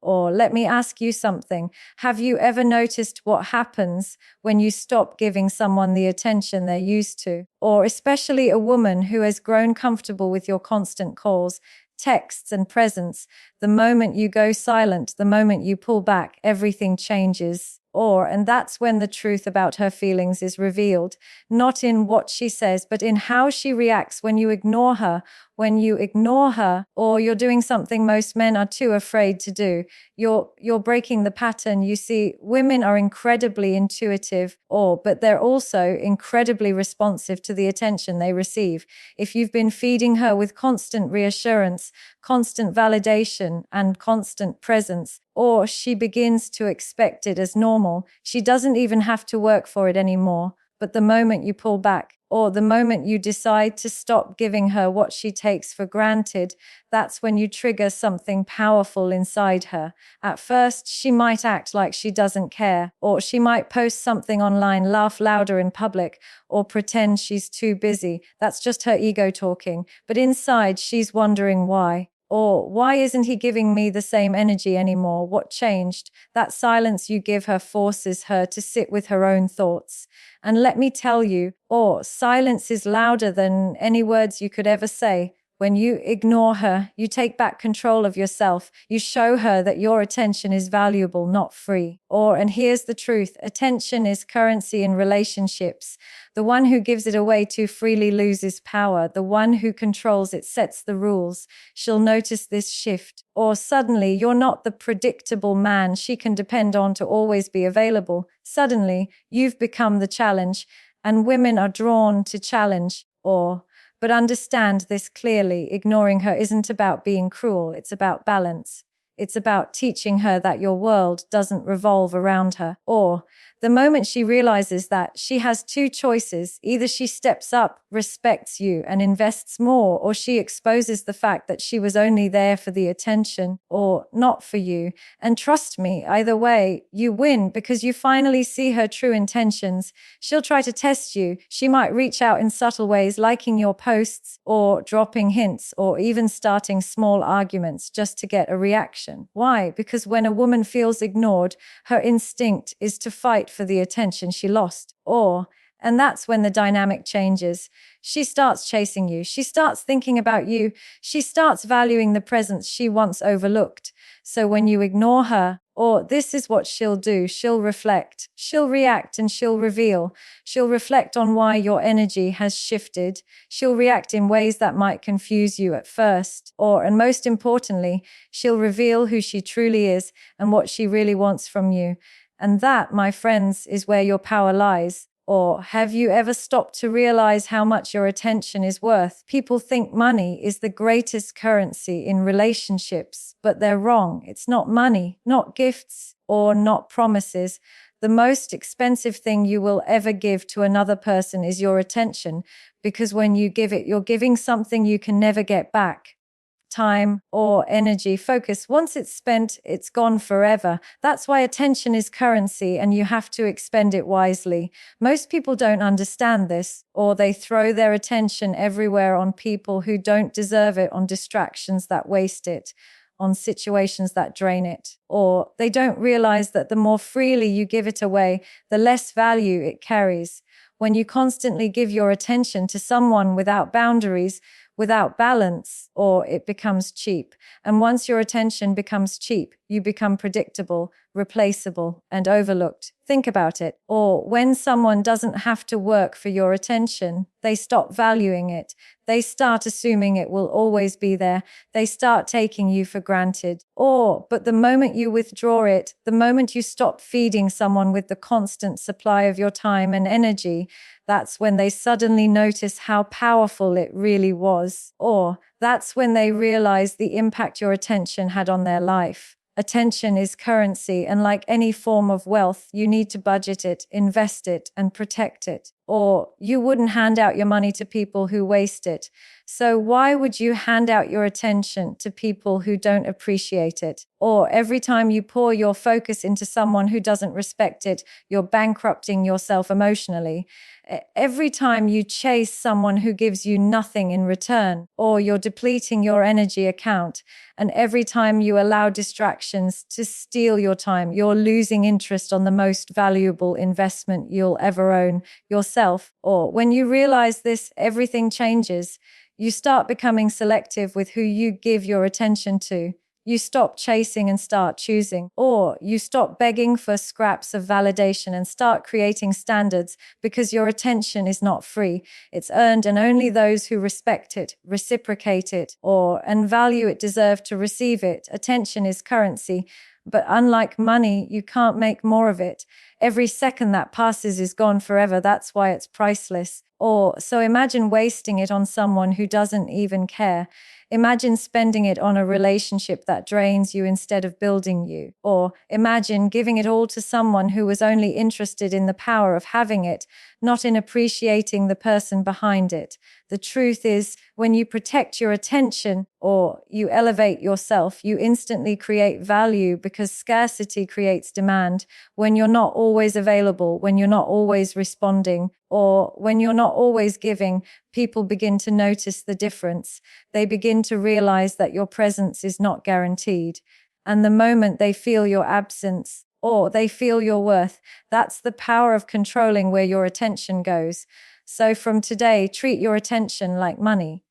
Or let me ask you something. Have you ever noticed what happens when you stop giving someone the attention they're used to? Or especially a woman who has grown comfortable with your constant calls, texts, and presence. The moment you go silent, the moment you pull back, everything changes. And that's when the truth about her feelings is revealed, not in what she says, but in how she reacts when you ignore her. When you ignore her, or you're doing something most men are too afraid to do, you're breaking the pattern. You see, women are incredibly intuitive, but they're also incredibly responsive to the attention they receive. If you've been feeding her with constant reassurance, constant validation, and constant presence, or she begins to expect it as normal, she doesn't even have to work for it anymore. But the moment you pull back, or the moment you decide to stop giving her what she takes for granted, that's when you trigger something powerful inside her. At first, she might act like she doesn't care, or she might post something online, laugh louder in public, or pretend she's too busy. That's just her ego talking. But inside, she's wondering why. Or why isn't he giving me the same energy anymore? What changed? That silence you give her forces her to sit with her own thoughts. And let me tell you, silence is louder than any words you could ever say. When you ignore her, you take back control of yourself. You show her that your attention is valuable, not free. And here's the truth, attention is currency in relationships. The one who gives it away too freely loses power. The one who controls it sets the rules. She'll notice this shift. Or suddenly, you're not the predictable man she can depend on to always be available. Suddenly, you've become the challenge, and women are drawn to challenge. But understand this clearly, ignoring her isn't about being cruel, it's about balance. It's about teaching her that your world doesn't revolve around her. The moment she realizes that, she has two choices. Either she steps up, respects you, and invests more, or she exposes the fact that she was only there for the attention, or not for you. And trust me, either way, you win because you finally see her true intentions. She'll try to test you. She might reach out in subtle ways, liking your posts, or dropping hints, or even starting small arguments just to get a reaction. Why? Because when a woman feels ignored, her instinct is to fight for the attention she lost. And that's when the dynamic changes. She starts chasing you. She starts thinking about you. She starts valuing the presence she once overlooked. So when you ignore her, this is what she'll do. She'll reflect, she'll react, and she'll reveal. She'll reflect on why your energy has shifted. She'll react in ways that might confuse you at first. And most importantly, she'll reveal who she truly is and what she really wants from you. And that, my friends, is where your power lies. Have you ever stopped to realize how much your attention is worth? People think money is the greatest currency in relationships, but they're wrong. It's not money, not gifts, or not promises. The most expensive thing you will ever give to another person is your attention, because when you give it, you're giving something you can never get back. Time or energy, focus. Once it's spent, it's gone forever. That's why attention is currency and you have to expend it wisely. Most people don't understand this, or they throw their attention everywhere on people who don't deserve it, on distractions that waste it, on situations that drain it. Or they don't realize that the more freely you give it away, the less value it carries. When you constantly give your attention to someone without boundaries, without balance, it becomes cheap. And once your attention becomes cheap, you become predictable, replaceable, and overlooked. Think about it. When someone doesn't have to work for your attention, they stop valuing it. They start assuming it will always be there. They start taking you for granted. But the moment you withdraw it, the moment you stop feeding someone with the constant supply of your time and energy, that's when they suddenly notice how powerful it really was. That's when they realize the impact your attention had on their life. Attention is currency, and like any form of wealth, you need to budget it, invest it, and protect it. or you wouldn't hand out your money to people who waste it. So why would you hand out your attention to people who don't appreciate it? Or every time you pour your focus into someone who doesn't respect it, you're bankrupting yourself emotionally. Every time you chase someone who gives you nothing in return, or you're depleting your energy account, and every time you allow distractions to steal your time, you're losing interest on the most valuable investment you'll ever own, yourself. Or when you realize this, everything changes. You start becoming selective with who you give your attention to. You stop chasing and start choosing. Or you stop begging for scraps of validation and start creating standards, because your attention is not free. It's earned, and only those who respect it, reciprocate it, and value it deserve to receive it. Attention is currency. But unlike money, you can't make more of it. Every second that passes is gone forever. That's why it's priceless. So imagine wasting it on someone who doesn't even care. Imagine spending it on a relationship that drains you instead of building you. Or imagine giving it all to someone who was only interested in the power of having it, not in appreciating the person behind it. The truth is, when you protect your attention or you elevate yourself, you instantly create value, because scarcity creates demand. When you're not always available, when you're not always responding, or when you're not always giving, people begin to notice the difference. They begin to realize that your presence is not guaranteed. And the moment they feel your absence, or they feel your worth, that's the power of controlling where your attention goes. So from today, treat your attention like money.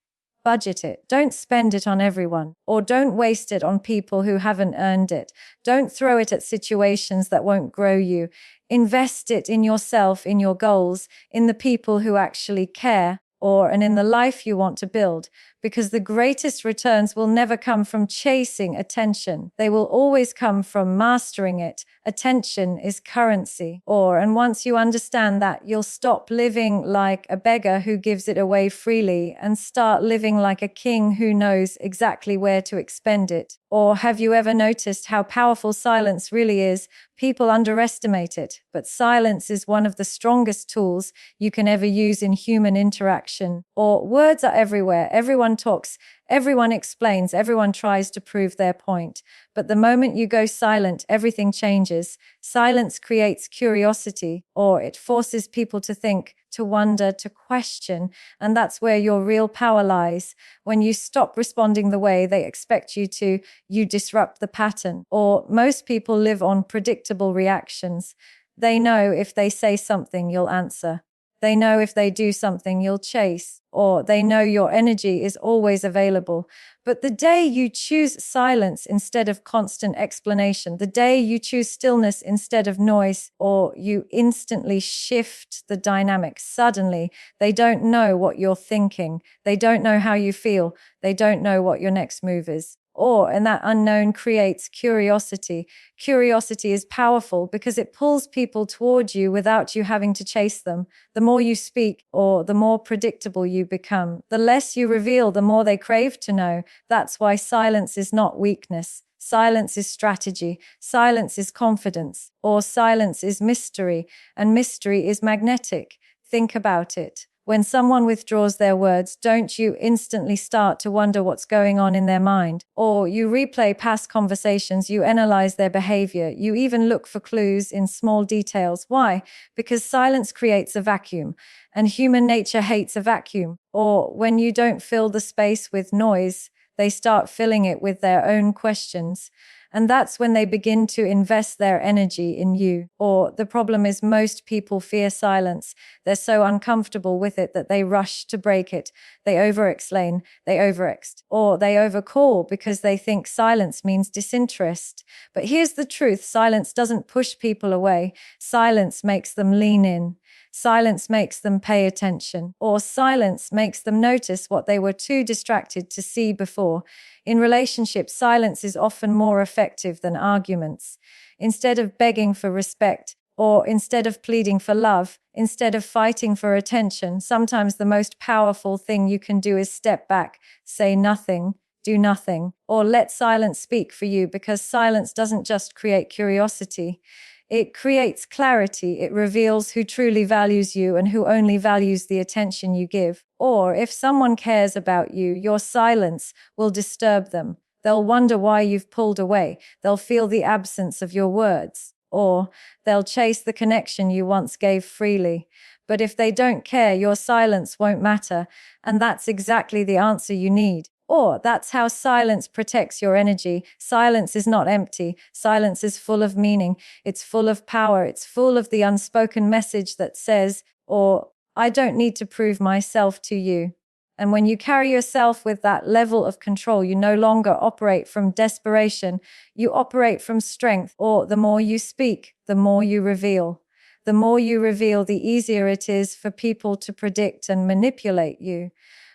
Budget it. Don't spend it on everyone, or don't waste it on people who haven't earned it. Don't throw it at situations that won't grow you. Invest it in yourself, in your goals, in the people who actually care, and in the life you want to build, because the greatest returns will never come from chasing attention. They will always come from mastering it. Attention is currency. And once you understand that, you'll stop living like a beggar who gives it away freely and start living like a king who knows exactly where to expend it. Or have you ever noticed how powerful silence really is? People underestimate it, but silence is one of the strongest tools you can ever use in human interaction. Words are everywhere. Everyone talks, everyone explains, everyone tries to prove their point. But the moment you go silent, everything changes. Silence creates curiosity, or it forces people to think, to wonder, to question. And that's where your real power lies. When you stop responding the way they expect you to, you disrupt the pattern. Most people live on predictable reactions. They know if they say something, you'll answer. They know if they do something, you'll chase, or they know your energy is always available. But the day you choose silence instead of constant explanation, the day you choose stillness instead of noise, or you instantly shift the dynamic. Suddenly, they don't know what you're thinking. They don't know how you feel. They don't know what your next move is. And that unknown creates curiosity. Curiosity is powerful because it pulls people toward you without you having to chase them. The more you speak, the more predictable you become. The less you reveal, the more they crave to know. That's why silence is not weakness. Silence is strategy. Silence is confidence. Silence is mystery. And mystery is magnetic. Think about it. When someone withdraws their words, don't you instantly start to wonder what's going on in their mind? Or you replay past conversations, you analyze their behavior, you even look for clues in small details. Why? Because silence creates a vacuum, and human nature hates a vacuum. When you don't fill the space with noise, they start filling it with their own questions. And that's when they begin to invest their energy in you. The problem is, most people fear silence. They're so uncomfortable with it that they rush to break it. They over-explain, they over-ext, or they overcall because they think silence means disinterest. But here's the truth. Silence doesn't push people away. Silence makes them lean in. Silence makes them pay attention, or silence makes them notice what they were too distracted to see before. In relationships, silence is often more effective than arguments. Instead of begging for respect, or instead of pleading for love, instead of fighting for attention, sometimes the most powerful thing you can do is step back, say nothing, do nothing, or let silence speak for you, because silence doesn't just create curiosity. It creates clarity. It reveals who truly values you and who only values the attention you give. Or if someone cares about you, your silence will disturb them. They'll wonder why you've pulled away. They'll feel the absence of your words. Or they'll chase the connection you once gave freely. But if they don't care, your silence won't matter. And that's exactly the answer you need. Or that's how silence protects your energy. Silence is not empty. Silence is full of meaning. It's full of power. It's full of the unspoken message that says, or I don't need to prove myself to you. And when you carry yourself with that level of control, you no longer operate from desperation. You operate from strength. Or the more you speak, the more you reveal. The more you reveal, the easier it is for people to predict and manipulate you.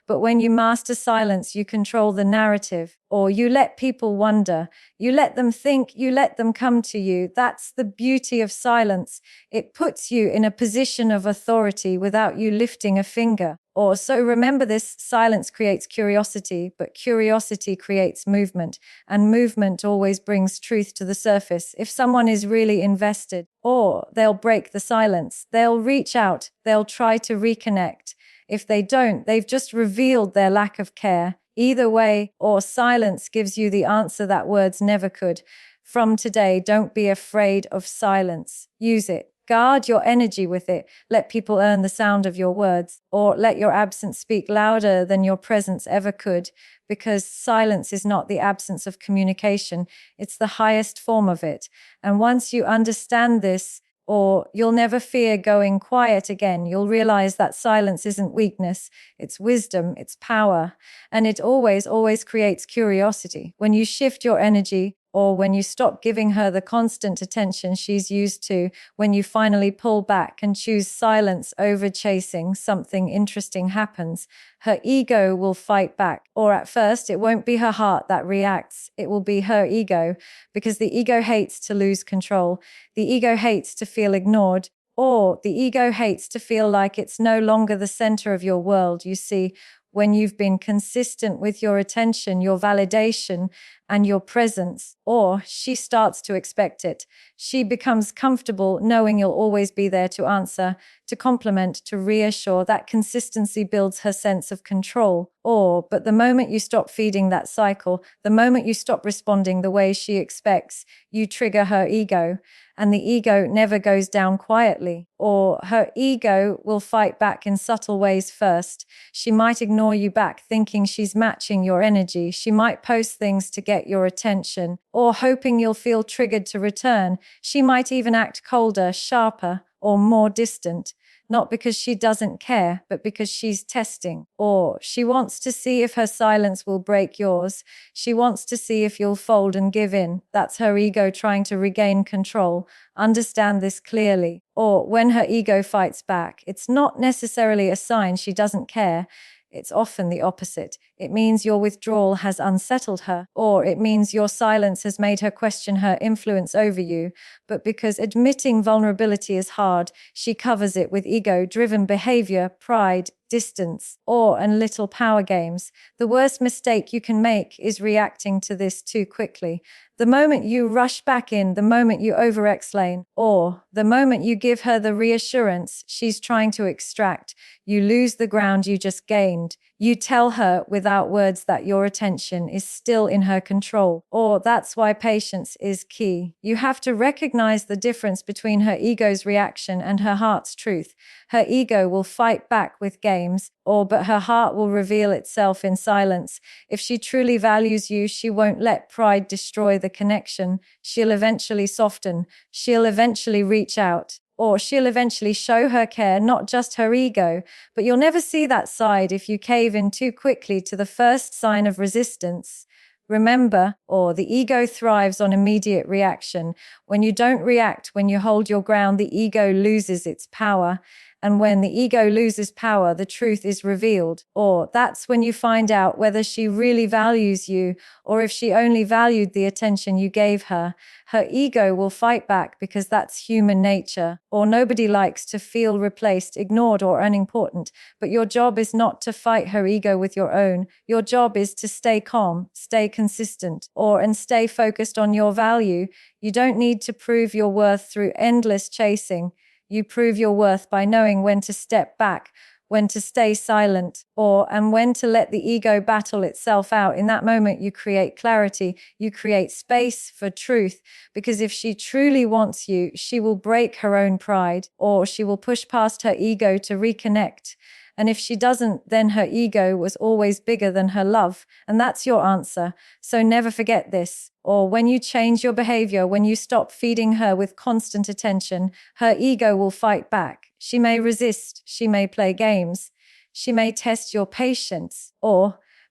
But when you master silence, you control the narrative, or you let people wonder, you let them think, you let them come to you. That's the beauty of silence. It puts you in a position of authority without you lifting a finger. Or so remember this, silence creates curiosity, but curiosity creates movement, and movement always brings truth to the surface. If someone is really invested, or they'll break the silence, they'll reach out, they'll try to reconnect. If they don't, they've just revealed their lack of care. Either way, or silence gives you the answer that words never could. From today, don't be afraid of silence. Use it. Guard your energy with it. Let people earn the sound of your words, or let your absence speak louder than your presence ever could, because silence is not the absence of communication. It's the highest form of it. And once you understand this, or you'll never fear going quiet again. You'll realize that silence isn't weakness, it's wisdom, it's power, and it always, always creates curiosity. When you shift your energy, or when you stop giving her the constant attention she's used to, when you finally pull back and choose silence over chasing, something interesting happens. Her ego will fight back. Or at first, it won't be her heart that reacts. It will be her ego, because the ego hates to lose control. The ego hates to feel ignored. Or the ego hates to feel like it's no longer the center of your world. You see, when you've been consistent with your attention, your validation, and your presence, or she starts to expect it. She becomes comfortable knowing you'll always be there to answer, to compliment, to reassure. That consistency builds her sense of control. But the moment you stop feeding that cycle, the moment you stop responding the way she expects, you trigger her ego. And the ego never goes down quietly, or her ego will fight back in subtle ways first. She might ignore you back, thinking she's matching your energy. She might post things to get your attention, or hoping you'll feel triggered to return. She might even act colder, sharper, or more distant. Not because she doesn't care, but because she's testing. Or she wants to see if her silence will break yours. She wants to see if you'll fold and give in. That's her ego trying to regain control. Understand this clearly. Or when her ego fights back, it's not necessarily a sign she doesn't care. It's often the opposite. It means your withdrawal has unsettled her, or it means your silence has made her question her influence over you. But because admitting vulnerability is hard, she covers it with ego-driven behavior, pride, distance, and little power games. The worst mistake you can make is reacting to this too quickly. The moment you rush back in, the moment you over-explain, or the moment you give her the reassurance she's trying to extract, you lose the ground you just gained. You tell her without words that your attention is still in her control. That's why patience is key. You have to recognize the difference between her ego's reaction and her heart's truth. Her ego will fight back with games, but her heart will reveal itself in silence. If she truly values you, she won't let pride destroy the connection. She'll eventually soften. She'll eventually reach out. Or she'll eventually show her care, not just her ego. But you'll never see that side if you cave in too quickly to the first sign of resistance. Remember, the ego thrives on immediate reaction. When you don't react, when you hold your ground, the ego loses its power. And when the ego loses power, the truth is revealed. Or that's when you find out whether she really values you or if she only valued the attention you gave her. Her ego will fight back because that's human nature. Or nobody likes to feel replaced, ignored, or unimportant. But your job is not to fight her ego with your own. Your job is to stay calm, stay consistent, and stay focused on your value. You don't need to prove your worth through endless chasing. You prove your worth by knowing when to step back, when to stay silent, and when to let the ego battle itself out. In that moment, you create clarity, you create space for truth, because if she truly wants you, she will break her own pride, or she will push past her ego to reconnect. And if she doesn't, then her ego was always bigger than her love. And that's your answer. So never forget this. Or when you change your behavior, when you stop feeding her with constant attention, her ego will fight back. She may resist. She may play games. She may test your patience.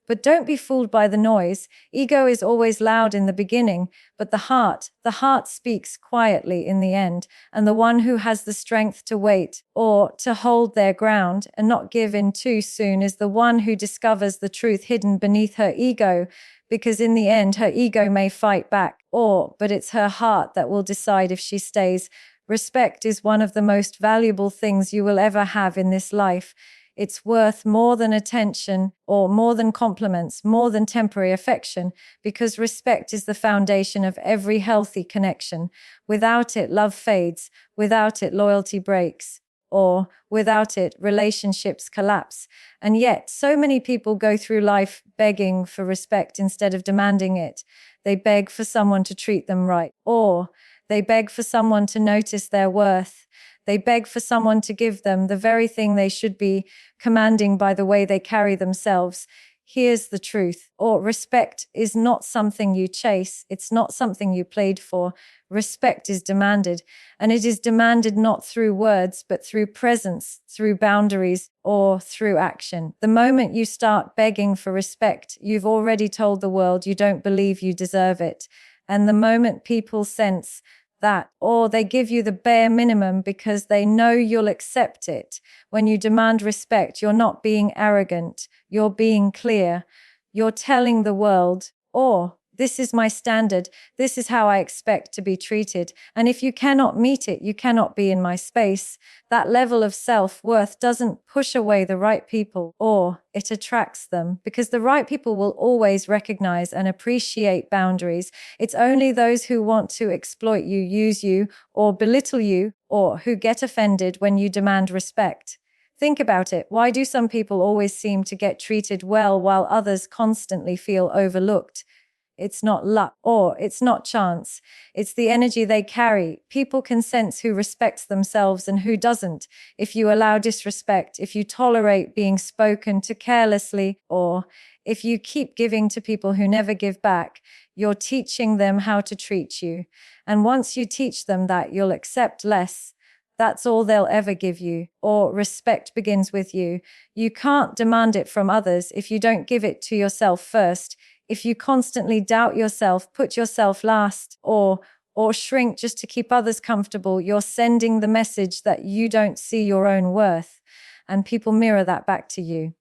But don't be fooled by the noise. Ego is always loud in the beginning, but the heart speaks quietly in the end. And the one who has the strength to wait or to hold their ground and not give in too soon is the one who discovers the truth hidden beneath her ego. Because in the end, her ego may fight back, but it's her heart that will decide if she stays. Respect is one of the most valuable things you will ever have in this life. It's worth more than attention or more than compliments, more than temporary affection, because respect is the foundation of every healthy connection. Without it, love fades. Without it, loyalty breaks. Or without it, relationships collapse. And yet, so many people go through life begging for respect instead of demanding it. They beg for someone to treat them right, or they beg for someone to notice their worth. They beg for someone to give them the very thing they should be commanding by the way they carry themselves. Here's the truth. Respect is not something you chase. It's not something you played for. Respect is demanded, and it is demanded not through words, but through presence, through boundaries, or through action. The moment you start begging for respect, you've already told the world you don't believe you deserve it. And the moment people sense that, or they give you the bare minimum because they know you'll accept it. When you demand respect, you're not being arrogant, you're being clear. You're telling the world, this is my standard, this is how I expect to be treated. And if you cannot meet it, you cannot be in my space. That level of self-worth doesn't push away the right people, it attracts them, because the right people will always recognize and appreciate boundaries. It's only those who want to exploit you, use you, or belittle you, or who get offended when you demand respect. Think about it. Why do some people always seem to get treated well while others constantly feel overlooked? It's not luck, or it's not chance. It's the energy they carry. People can sense who respects themselves and who doesn't. If you allow disrespect, if you tolerate being spoken to carelessly, or if you keep giving to people who never give back, you're teaching them how to treat you. And once you teach them that, you'll accept less. That's all they'll ever give you. Or respect begins with you. You can't demand it from others if you don't give it to yourself first. If you constantly doubt yourself, put yourself last, or shrink just to keep others comfortable, you're sending the message that you don't see your own worth, and people mirror that back to you.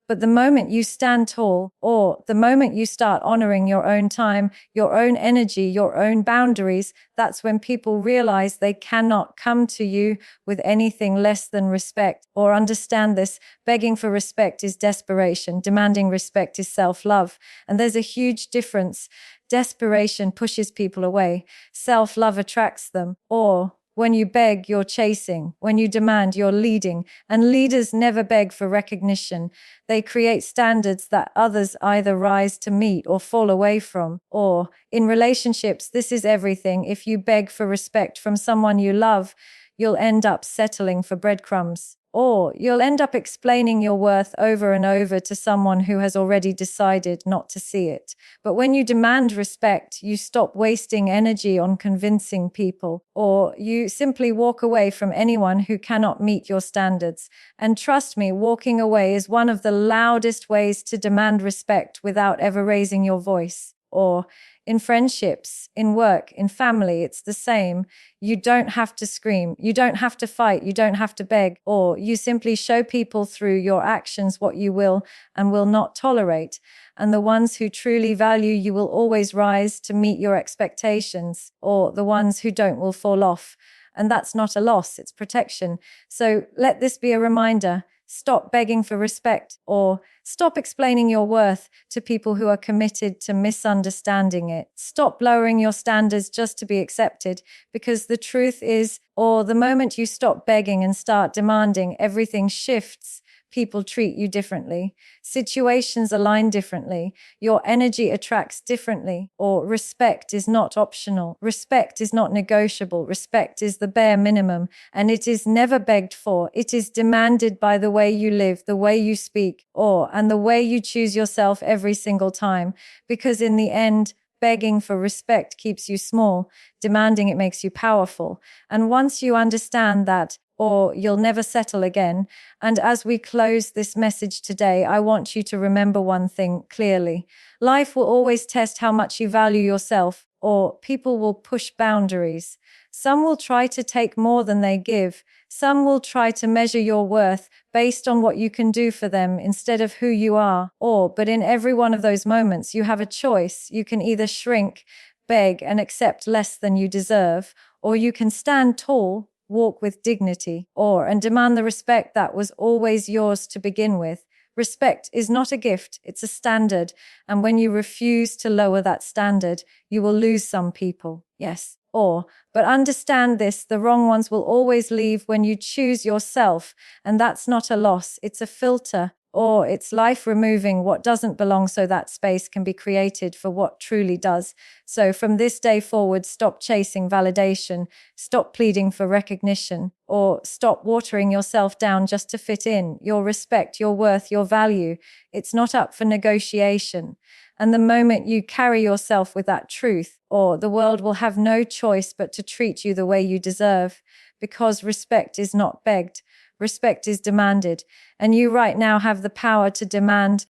But the moment you stand tall, or the moment you start honoring your own time, your own energy, your own boundaries, that's when people realize they cannot come to you with anything less than respect. Or understand this, begging for respect is desperation, demanding respect is self-love. And there's a huge difference. Desperation pushes people away. Self-love attracts them. Or when you beg, you're chasing. When you demand, you're leading. And leaders never beg for recognition. They create standards that others either rise to meet or fall away from. Or in relationships, this is everything. If you beg for respect from someone you love, you'll end up settling for breadcrumbs. Or you'll end up explaining your worth over and over to someone who has already decided not to see it. But when you demand respect, you stop wasting energy on convincing people, or you simply walk away from anyone who cannot meet your standards. And trust me, walking away is one of the loudest ways to demand respect without ever raising your voice. Or In friendships, in work, in family, it's the same. You don't have to scream. You don't have to fight. You don't have to beg. Or you simply show people through your actions what you will and will not tolerate. And the ones who truly value you will always rise to meet your expectations, or the ones who don't will fall off. And that's not a loss, it's protection. So let this be a reminder. Stop begging for respect, or stop explaining your worth to people who are committed to misunderstanding it. Stop lowering your standards just to be accepted, because the truth is, or the moment you stop begging and start demanding, everything shifts. People treat you differently. Situations align differently. Your energy attracts differently. Or respect is not optional. Respect is not negotiable. Respect is the bare minimum, and it is never begged for. It is demanded by the way you live, the way you speak, and the way you choose yourself every single time. Because in the end, begging for respect keeps you small. Demanding it makes you powerful. And once you understand that, or you'll never settle again. And as we close this message today, I want you to remember one thing clearly. Life will always test how much you value yourself, or people will push boundaries. Some will try to take more than they give. Some will try to measure your worth based on what you can do for them instead of who you are. But in every one of those moments, you have a choice. You can either shrink, beg, and accept less than you deserve, or you can stand tall, walk with dignity, and demand the respect that was always yours to begin with. Respect is not a gift, it's a standard. And when you refuse to lower that standard, you will lose some people. Yes. But understand this, the wrong ones will always leave when you choose yourself. And that's not a loss, it's a filter. It's life removing what doesn't belong so that space can be created for what truly does. So from this day forward, stop chasing validation, stop pleading for recognition, or stop watering yourself down just to fit in. Your respect, your worth, your value, it's not up for negotiation. And the moment you carry yourself with that truth, the world will have no choice but to treat you the way you deserve, because respect is not begged. Respect is demanded, and you right now have the power to demand